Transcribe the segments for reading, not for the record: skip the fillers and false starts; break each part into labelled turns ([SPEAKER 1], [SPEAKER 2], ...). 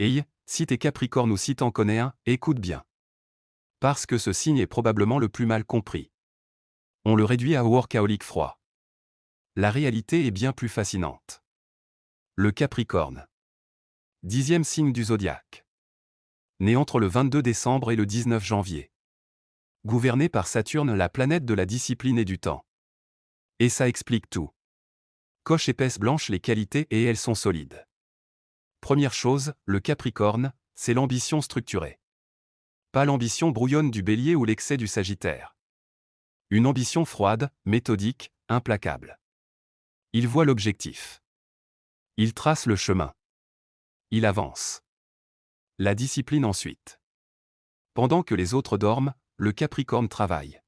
[SPEAKER 1] Hey, si t'es Capricorne ou si t'en connais un, écoute bien. Parce que ce signe est probablement le plus mal compris. On le réduit à workaholic froid. La réalité est bien plus fascinante. Le Capricorne. 10e signe du zodiaque. Né entre le 22 décembre et le 19 janvier. Gouverné par Saturne, la planète de la discipline et du temps. Et ça explique tout. Coche épaisse blanche les qualités et elles sont solides. Première chose, le Capricorne, c'est l'ambition structurée. Pas l'ambition brouillonne du Bélier ou l'excès du Sagittaire. Une ambition froide, méthodique, implacable. Il voit l'objectif. Il trace le chemin. Il avance. La discipline ensuite. Pendant que les autres dorment, le Capricorne travaille.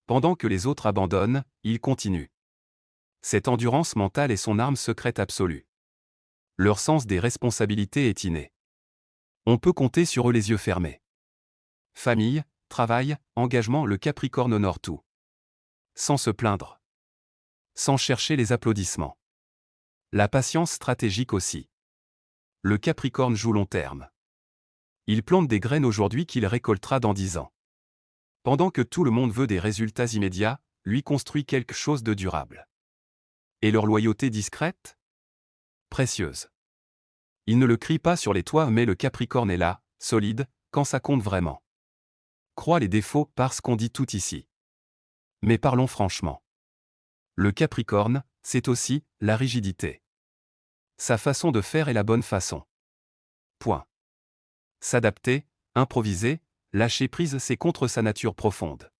[SPEAKER 1] Pendant que les autres abandonnent, il continue. Cette endurance mentale est son arme secrète absolue. Leur sens des responsabilités est inné. On peut compter sur eux les yeux fermés. Famille, travail, engagement, le Capricorne honore tout. Sans se plaindre. Sans chercher les applaudissements. La patience stratégique aussi. Le Capricorne joue long terme. Il plante des graines aujourd'hui qu'il récoltera dans 10 ans. Pendant que tout le monde veut des résultats immédiats, lui construit quelque chose de durable. Et leur loyauté discrète ? Précieuse. Il ne le crie pas sur les toits, mais le Capricorne est là, solide, quand ça compte vraiment. Crois les défauts parce qu'on dit tout ici. Mais parlons franchement. Le Capricorne, c'est aussi la rigidité. Sa façon de faire est la bonne façon. Point. S'adapter, improviser, lâcher prise, c'est contre sa nature profonde.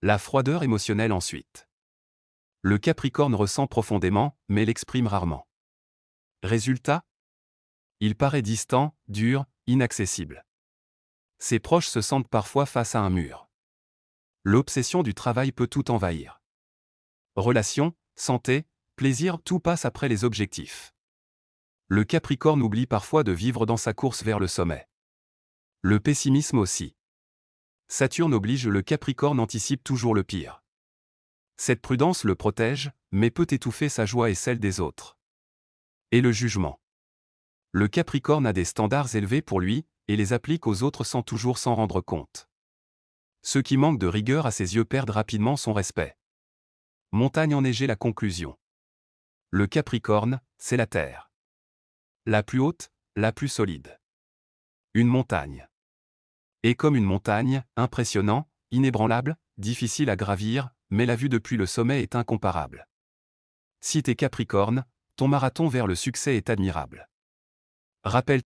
[SPEAKER 1] La froideur émotionnelle ensuite. Le Capricorne ressent profondément, mais l'exprime rarement. Résultat ? Il paraît distant, dur, inaccessible. Ses proches se sentent parfois face à un mur. L'obsession du travail peut tout envahir. Relations, santé, plaisir, tout passe après les objectifs. Le Capricorne oublie parfois de vivre dans sa course vers le sommet. Le pessimisme aussi. Saturne oblige, le Capricorne anticipe toujours le pire. Cette prudence le protège, mais peut étouffer sa joie et celle des autres. Et le jugement. Le Capricorne a des standards élevés pour lui, et les applique aux autres sans toujours s'en rendre compte. Ceux qui manquent de rigueur à ses yeux perdent rapidement son respect. Montagne enneigée, la conclusion. Le Capricorne, c'est la terre. La plus haute, la plus solide. Une montagne. Et comme une montagne, impressionnant, inébranlable, difficile à gravir, mais la vue depuis le sommet est incomparable. Si t'es Capricorne, ton marathon vers le succès est admirable. Rappelle